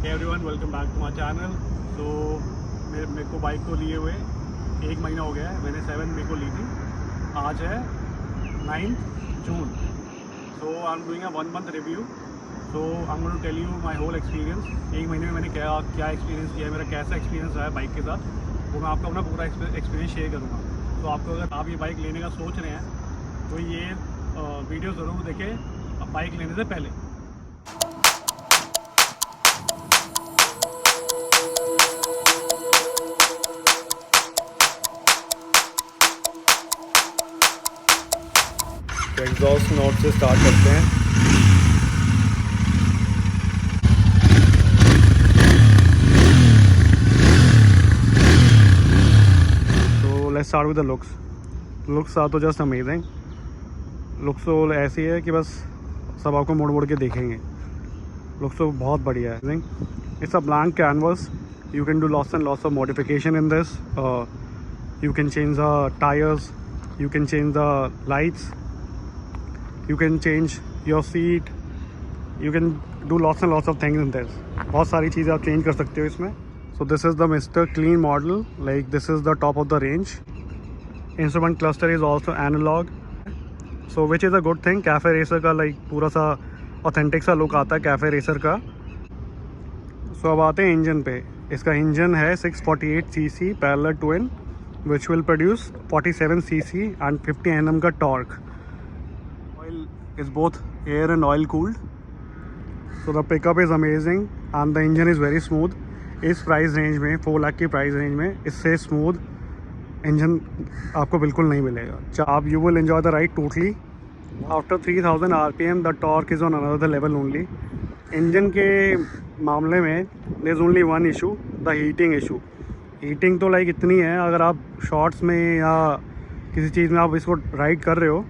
Hey everyone, welcome back to my channel. So मेरे को bike को लिए हुए 1 महीना हो गया है. मैंने 7 मई को ली थी. आज है 9th June. So I'm doing a 1 month review. So I'm going to tell you my whole experience. 1 महीने में मैंने क्या एक्सपीरियंस किया है, मेरा कैसा एक्सपीरियंस रहा है बाइक के साथ, वो मैं आपको अपना पूरा एक्सपीरियंस शेयर करूँगा. तो आपको अगर आप ये बाइक लेने का सोच रहे हैं तो ये वीडियो ज़रूर देखें बाइक लेने से पहले. एग्जॉस्ट नोट से स्टार्ट करते हैं. तो let's start with the looks are तो जस्ट अमेजिंग. लुक्स तो ऐसी है कि बस सब आपको मोड़ के देखेंगे. लुक्स तो बहुत बढ़िया है. It's a blank canvas. You can do lots and lots of modification in this. You can change the tyres, you can change the lights, you can change your seat, you can do lots and lots of things in this. बहुत सारी चीज़ें आप change कर सकते हो इसमें. So this is the Mr. Clean model, like this is the top of the range. Instrument cluster is also analog, so which is a good thing. Cafe Racer का like पूरा सा authentic सा look आता है Cafe Racer का. So अब आते हैं इंजन पे. इसका इंजन है 648 cc parallel twin which will produce 47 cc and 50 Nm का torque. Is both air and oil cooled, so the pickup is amazing and the engine is very smooth. इस price range में 4 लाख की price range में इससे smooth engine आपको बिल्कुल नहीं मिलेगा. आप you will enjoy the ride totally. After 3000 RPM the torque is on another level only. Engine के मामले में there is only one issue, the heating issue. Heating तो लाइक इतनी है, अगर आप शॉर्ट्स में या किसी चीज़ में आप इसको राइड कर रहे हो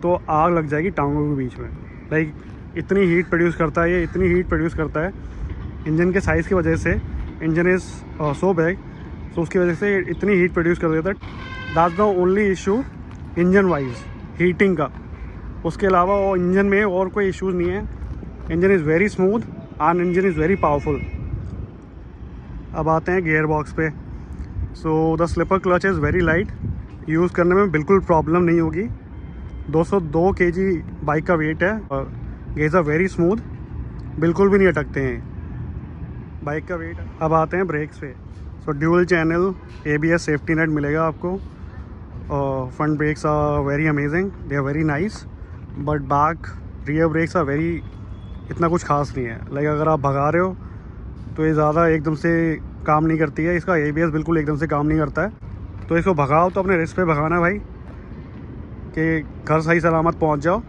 तो आग लग जाएगी टांगों के बीच में. लाइक इतनी हीट प्रोड्यूस करता है ये, इतनी हीट प्रोड्यूस करता है इंजन के साइज़ की वजह से. इंजन इज़ सो बिग, सो उसकी वजह से इतनी हीट प्रोड्यूस कर देता है. That's the only issue engine wise, heating का. उसके अलावा वो इंजन में और कोई इशूज़ नहीं है. Engine is very smooth and engine is very powerful. अब आते हैं गियर बॉक्स पे. So the slipper clutch is very light. Use करने में बिल्कुल प्रॉब्लम नहीं होगी. 202 kg बाइक का वेट है और गेज आर वेरी स्मूथ, बिल्कुल भी नहीं अटकते हैं बाइक का वेट. अब आते हैं ब्रेक्स पे. So dual channel ABS safety net मिलेगा आपको. Front brakes are very amazing, they are very nice, but back rear brakes are very इतना कुछ खास नहीं है. लाइक अगर आप भगा रहे हो तो ये ज़्यादा एकदम से काम नहीं करती है. इसका ABS बिल्कुल एकदम से काम नहीं करता है. तो इसको भगाओ तो अपने रिस्क पे भगाना भाई, कि घर सही सलामत पहुंच जाओ.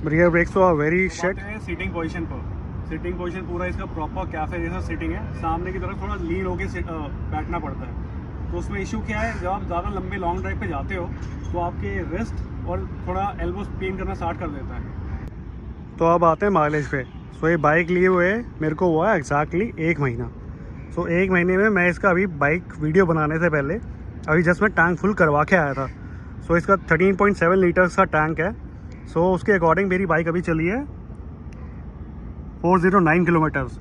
रियर ब्रेक्स तो वेरी शेट. सीटिंग पोजीशन पर, सीटिंग पोजीशन पूरा इसका प्रॉपर कैफे जैसा सीटिंग है. सामने की तरफ थोड़ा लीन होके बैठना पड़ता है. तो उसमें इशू क्या है, जब आप ज़्यादा लंबे लॉन्ग ड्राइव पे जाते हो तो आपके रिस्ट और थोड़ा एल्बोस पेन करना स्टार्ट कर देता है. तो अब आते हैं माइलेज पे. सो ये बाइक लिए हुए मेरे को हुआ है एग्जैक्टली 1 महीना. सो 1 महीने में मैं इसका अभी बाइक वीडियो बनाने से पहले अभी जस्ट मैं टैंक फुल करवा के आया था. सो इसका 13.7 लीटर्स का टैंक है. सो उसके अकॉर्डिंग मेरी बाइक अभी चली है 409 किलोमीटर्स.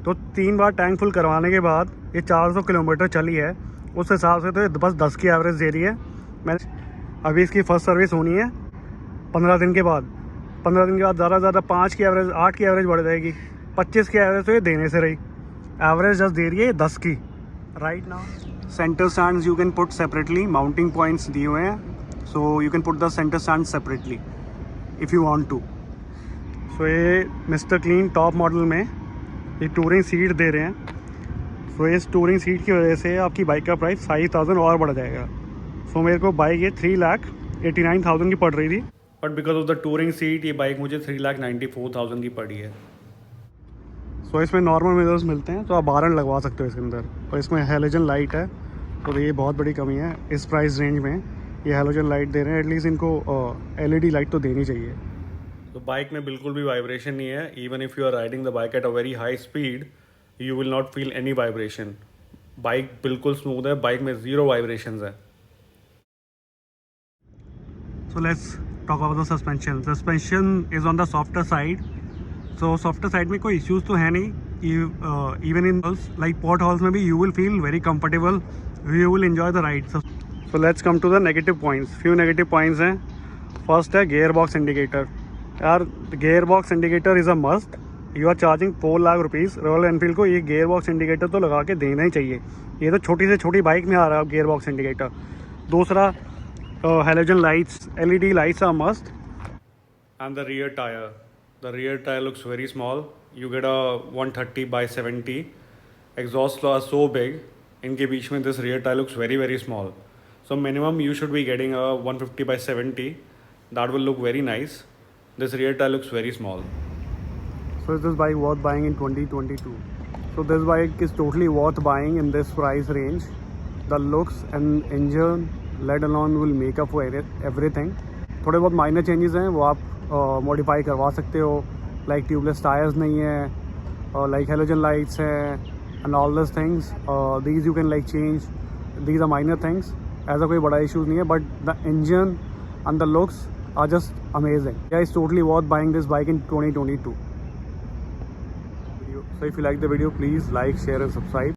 तो 3 बार टैंक फुल करवाने के बाद ये 400 किलोमीटर चली है. उस हिसाब से तो ये बस 10 की एवरेज दे रही है. मैं अभी इसकी फ़र्स्ट सर्विस होनी है 15 दिन के बाद. 15 दिन के बाद ज़्यादा से ज़्यादा 5 की एवरेज, 8 की एवरेज बढ़ जाएगी. 25 की एवरेज तो ये देने से रही. एवरेज जस्ट दे रही है 10 की right now. Centre stands you can put separately. Mounting points दिए हुए हैं, so you can put the center stand separately if you want to. so ये Mr. Clean टॉप मॉडल में ये टूरिंग सीट दे रहे हैं. so इस टूरिंग सीट की वजह से आपकी बाइक का प्राइस 5000 और बढ़ जाएगा. so मेरे को बाइक ये 3,89,000 की पड़ रही थी, but because of the touring seat ये बाइक मुझे 3,94,000 की पड़ी है. so इसमें नॉर्मल मिरर्स मिलते हैं, तो आप बारन लगवा सकते हो इसके अंदर. और इसमें हेलोजन लाइट है, तो ये बहुत बड़ी कमी है. इस प्राइस रेंज में ये हेलोजन लाइट दे रहे हैं. एटलीस्ट इनको LED लाइट तो देनी चाहिए. तो बाइक में बिल्कुल भी वाइब्रेशन नहीं है. Even if you are riding the bike at a very high speed you will not feel any vibration. Bike बिल्कुल स्मूथ है, बाइक में 0 वाइब्रेशंस है. So let's talk about the suspension. Suspension is on the softer side. So softer side में कोई issues तो है नहीं. Even in like potholes में भी you will feel very comfortable, you will enjoy the ride. So let's come to the negative points. Few negative points हैं. First है gear box indicator. यार gear box indicator is a must. You are charging 4 lakh rupees. Royal Enfield को ये gear box indicator तो लगा के देना ही चाहिए. ये तो छोटी से छोटी बाइक में आ रहा है गेयर बॉक्स इंडिकेटर. दूसरा halogen lights, LED lights are must. And the rear tyre. The rear tire looks very small. You get a 130/70. Exhaust are so big. इनके बीच में this rear tire looks very small. So minimum you should be getting a 150/70. That will look very nice. This rear tire looks very small. So is this bike worth buying in 2022? So this bike is totally worth buying in this price range. The looks and engine let alone will make up for everything. थोड़े बहुत minor changes हैं वो आप modify करवा सकते हो. Like tubeless tyres नहीं है, लाइक हेलोजन लाइट्स हैं and all this things. These you can like change. These are minor things. ऐसा कोई बड़ा इशूज़ नहीं है, but the engine and the looks are just amazing. Yeah is totally worth buying this bike in 2022. So if you like the video, please like, share and subscribe.